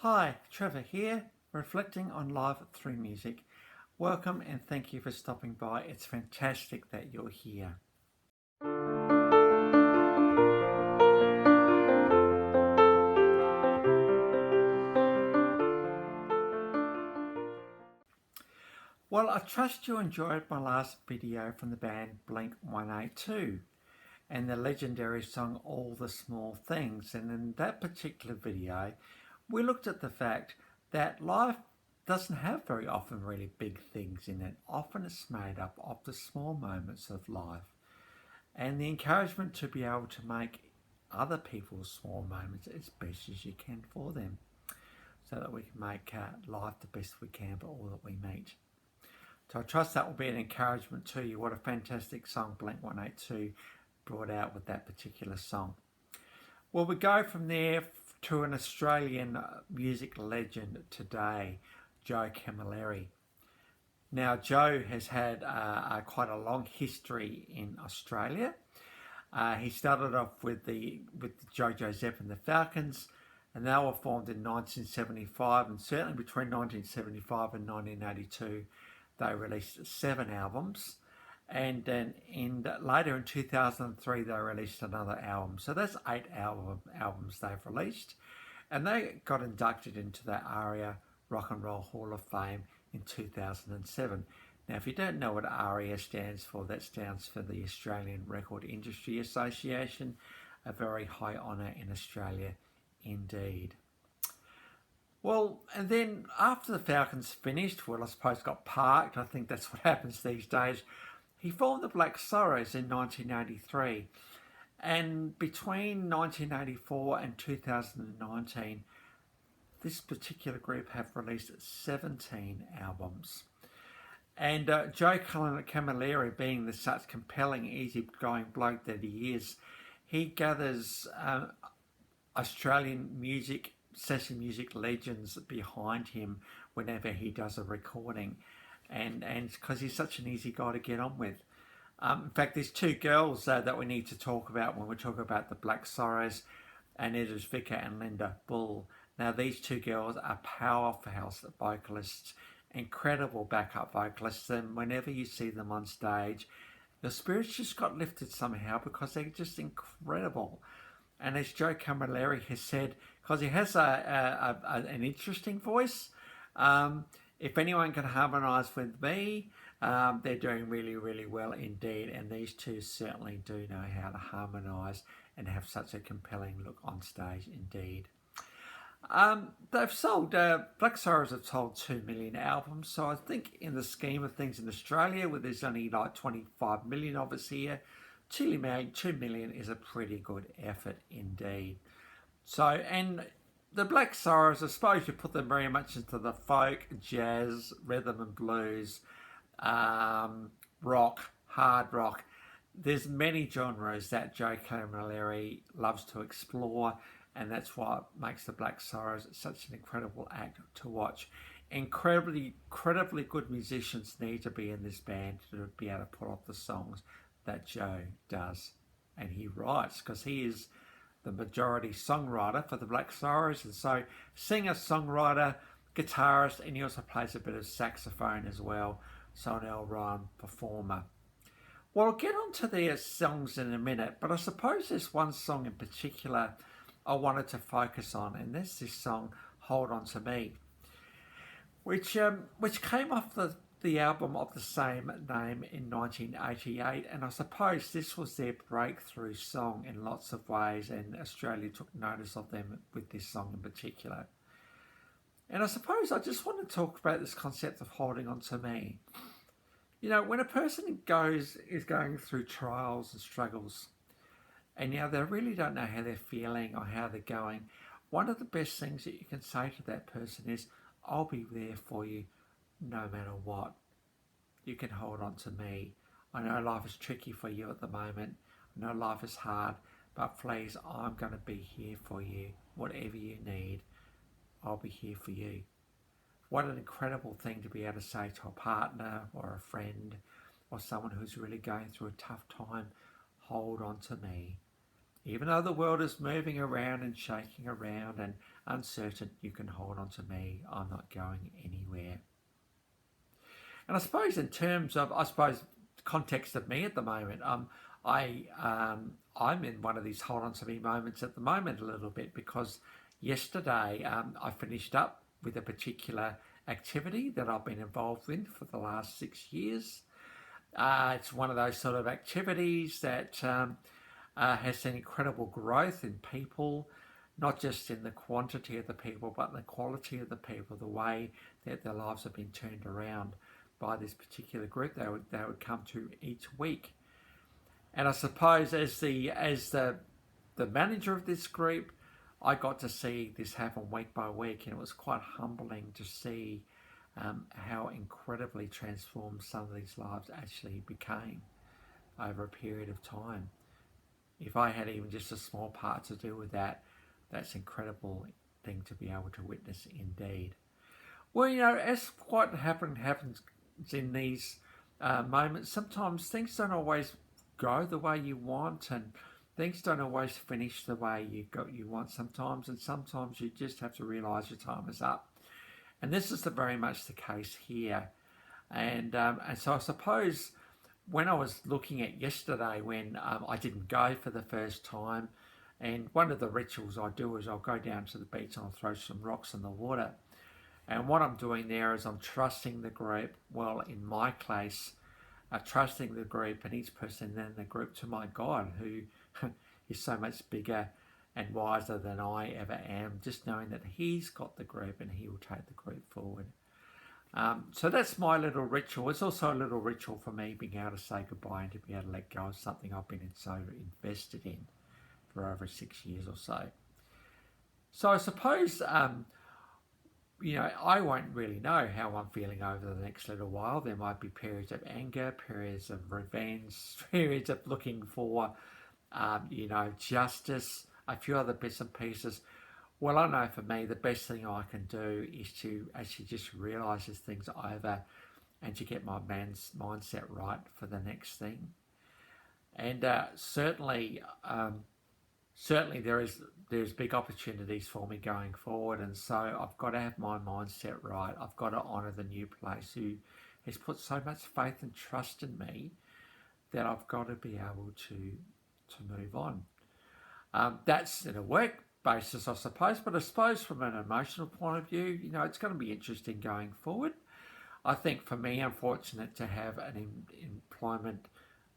Hi, Trevor here, reflecting on life through music. Welcome and thank you for stopping by. It's fantastic that you're here. Well, I trust you enjoyed my last video from the band Blink 182 and the legendary song All the Small Things. And in that particular video, we looked at the fact that life doesn't have very often really big things in it. Often it's made up of the small moments of life and the encouragement to be able to make other people's small moments as best as you can for them so that we can make life the best we can for all that we meet. So I trust that will be an encouragement to you. What a fantastic song Blink 182 brought out with that particular song. Well, we go from there to an Australian music legend today, Joe Camilleri. Now, Joe has had quite a long history in Australia. He started off with Jojo Zepp and the Falcons, and they were formed in 1975, and certainly between 1975 and 1982, they released 7 albums. And then later in 2003, they released another album. So that's 8 albums they've released. And they got inducted into the ARIA Rock and Roll Hall of Fame in 2007. Now, if you don't know what ARIA stands for, that stands for the Australian Record Industry Association, a very high honour in Australia indeed. Well, and then after the Falcons finished, well, I suppose got parked. I think that's what happens these days. He formed the Black Sorrows in 1983. And between 1984 and 2019, this particular group have released 17 albums. And Joe Camilleri, being the such compelling, easygoing bloke that he is, he gathers Australian music, session music legends behind him whenever he does a recording. And because he's such an easy guy to get on with. In fact, there's 2 girls that we need to talk about when we talk about the Black Sorrows, and it is Vika and Linda Bull. Now, these 2 girls are powerhouse vocalists, incredible backup vocalists, and whenever you see them on stage, the spirits just got lifted somehow because they're just incredible. And as Joe Camilleri has said, because he has an interesting voice, if anyone can harmonise with me, they're doing really, really well indeed. And these 2 certainly do know how to harmonise and have such a compelling look on stage indeed. They've sold, Black Sorrows have sold 2 million albums. So I think in the scheme of things in Australia, where there's only like 25 million of us here, 2 million is a pretty good effort indeed. So, and the Black Sorrows, I suppose you put them very much into the folk, jazz, rhythm and blues, rock, hard rock. There's many genres that Joe Camilleri loves to explore, and that's what makes the Black Sorrows such an incredible act to watch. Incredibly good musicians need to be in this band to be able to pull off the songs that Joe does. And he writes, because he is the majority songwriter for the Black Sorrows, and so singer, songwriter, guitarist, and he also plays a bit of saxophone as well, so an all-round performer. Well, I'll get on to their songs in a minute, but I suppose there's one song in particular I wanted to focus on, and that's this song, Hold On To Me, which came off the album of the same name in 1988, and I suppose this was their breakthrough song in lots of ways, and Australia took notice of them with this song in particular. And I suppose I just want to talk about this concept of holding on to me. You know, when a person is going through trials and struggles, and they really don't know how they're feeling or how they're going, one of the best things that you can say to that person is, I'll be there for you no matter what. You can hold on to me. I know life is tricky for you at the moment. I know life is hard, but please, I'm going to be here for you. Whatever you need, I'll be here for you. What an incredible thing to be able to say to a partner or a friend or someone who's really going through a tough time. Hold on to me. Even though the world is moving around and shaking around and uncertain, you can hold on to me. I'm not going anywhere. And I suppose in terms of, context of me at the moment, I'm in one of these hold on to me moments at the moment a little bit, because yesterday I finished up with a particular activity that I've been involved in for the last 6 years. It's one of those sort of activities that has seen incredible growth in people, not just in the quantity of the people, but the quality of the people, the way that their lives have been turned around by this particular group they would come to each week. And I suppose as the manager of this group, I got to see this happen week by week, and it was quite humbling to see how incredibly transformed some of these lives actually became over a period of time. If I had even just a small part to do with that, that's an incredible thing to be able to witness indeed. Well, as quite happens in these moments, sometimes things don't always go the way you want, and things don't always finish the way you want sometimes, and sometimes you just have to realise your time is up. And this is very much the case here. And so I suppose when I was looking at yesterday, when I didn't go for the first time, and one of the rituals I do is I'll go down to the beach and I'll throw some rocks in the water. And what I'm doing there is I'm trusting the group, well, in my case, trusting the group and each person in the group to my God, who is so much bigger and wiser than I ever am, just knowing that He's got the group and He will take the group forward. So that's my little ritual. It's also a little ritual for me, being able to say goodbye and to be able to let go of something I've been so invested in for over 6 years or so. So I suppose, I won't really know how I'm feeling over the next little while. There might be periods of anger, periods of revenge, periods of looking for, justice, a few other bits and pieces. Well, I know for me, the best thing I can do is to actually just realise this thing's over and to get my mindset right for the next thing. And certainly there's big opportunities for me going forward, and so I've got to have my mindset right. I've got to honour the new place who has put so much faith and trust in me that I've got to be able to move on. That's in a work basis, I suppose, but I suppose from an emotional point of view, it's going to be interesting going forward. I think for me, I'm fortunate to have an employment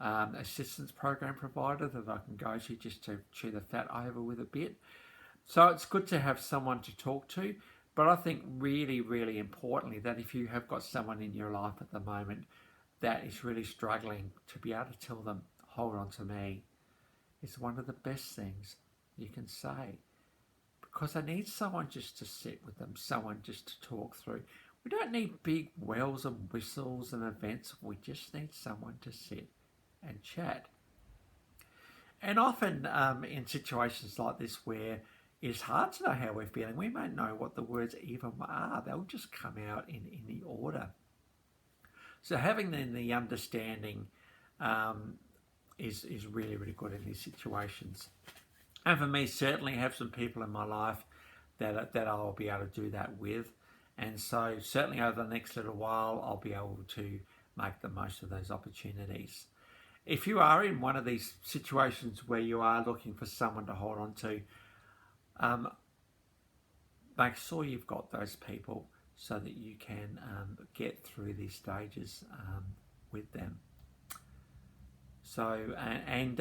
assistance program provider that I can go to just to chew the fat over with a bit. So it's good to have someone to talk to, but I think really, really importantly that if you have got someone in your life at the moment that is really struggling, to be able to tell them, hold on to me, is one of the best things you can say. Because I need someone just to sit with them, someone just to talk through. We don't need big wells and whistles and events. We just need someone to sit and chat. And often in situations like this where it's hard to know how we're feeling, we may know what the words even are. They'll just come out in the order. So having then the understanding is really, really good in these situations. And for me, certainly have some people in my life that I'll be able to do that with. And so certainly over the next little while, I'll be able to make the most of those opportunities. If you are in one of these situations where you are looking for someone to hold on to, make sure you've got those people so that you can get through these stages with them. So, and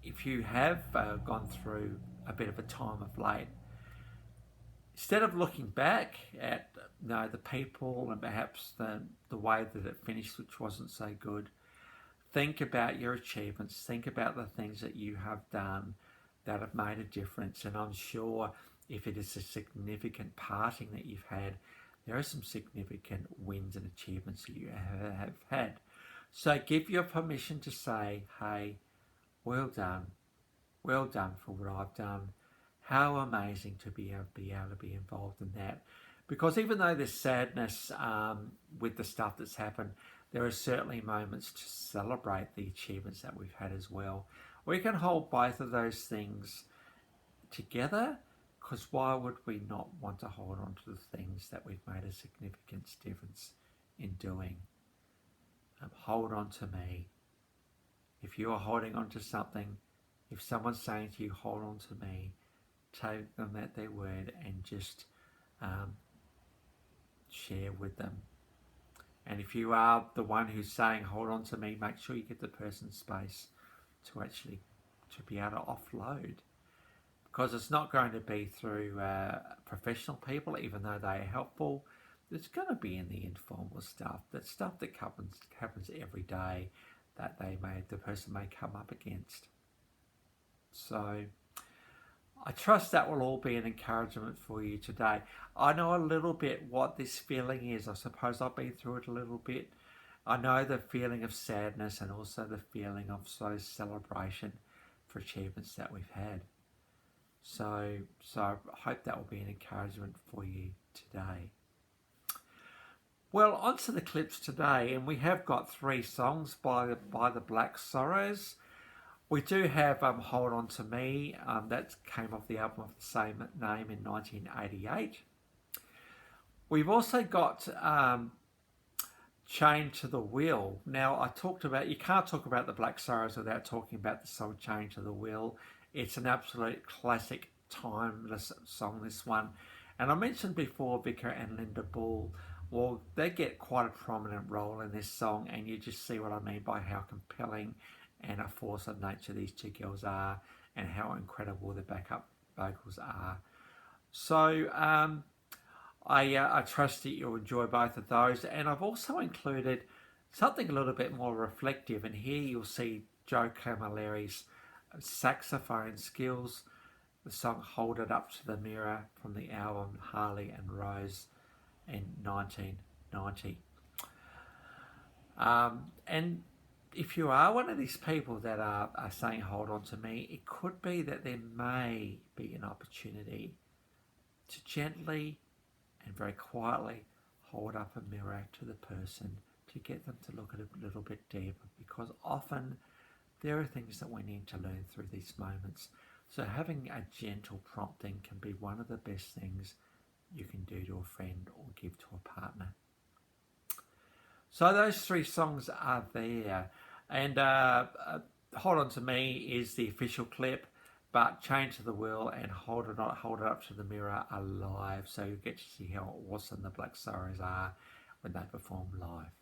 if you have gone through a bit of a time of late, instead of looking back at the people and perhaps the way that it finished, which wasn't so good, think about your achievements. Think about the things that you have done that have made a difference. And I'm sure if it is a significant parting that you've had, there are some significant wins and achievements that you have had. So give your permission to say, hey, well done for what I've done. How amazing to be able to be involved in that. Because even though there's sadness with the stuff that's happened, there are certainly moments to celebrate the achievements that we've had as well. We can hold both of those things together, because why would we not want to hold on to the things that we've made a significant difference in doing? Hold on to me. If you are holding on to something, if someone's saying to you, hold on to me, take them at their word and just share with them. And if you are the one who's saying, hold on to me, make sure you give the person space to actually to be able to offload. Because it's not going to be through professional people, even though they are helpful. It's going to be in the informal stuff, that stuff that happens every day that the person may come up against. So I trust that will all be an encouragement for you today. I know a little bit what this feeling is. I suppose I've been through it a little bit. I know the feeling of sadness and also the feeling of celebration for achievements that we've had. So I hope that will be an encouragement for you today. Well, on to the clips today, and we have got 3 songs by the Black Sorrows. We do have Hold On To Me, that came off the album of the same name in 1988. We've also got Chained to the Wheel. Now, I talked about, you can't talk about the Black Sorrows without talking about the song Chained to the Wheel. It's an absolute classic, timeless song, this one. And I mentioned before Vicar and Linda Bull. Well, they get quite a prominent role in this song, and you just see what I mean by how compelling and a force of nature these 2 girls are, and how incredible the backup vocals are. So I trust that you'll enjoy both of those, and I've also included something a little bit more reflective, and here you'll see Joe Camilleri's saxophone skills. The song Hold It Up to the Mirror from the album Harley and Rose in 1990. And if you are one of these people that are saying hold on to me, it could be that there may be an opportunity to gently and very quietly hold up a mirror to the person to get them to look at it a little bit deeper, because often there are things that we need to learn through these moments. So having a gentle prompting can be one of the best things you can do to a friend or give to a partner. So those 3 songs are there. And Hold On To Me is the official clip, but Chained to the Wheel and Hold It Up to the Mirror are live. So you get to see how awesome the Black Sorrows are when they perform live.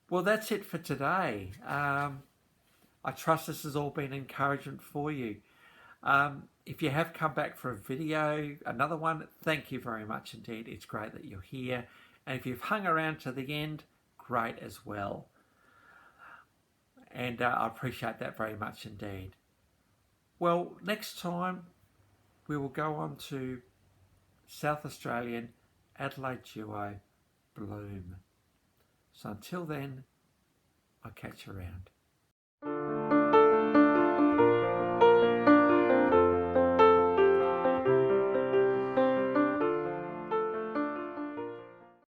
Well, that's it for today. I trust this has all been encouragement for you. If you have come back for a video, another one, thank you very much indeed. It's great that you're here. And if you've hung around to the end, great as well. And I appreciate that very much indeed. Well, next time we will go on to South Australian Adelaide duo Bloom. So until then, I'll catch you around.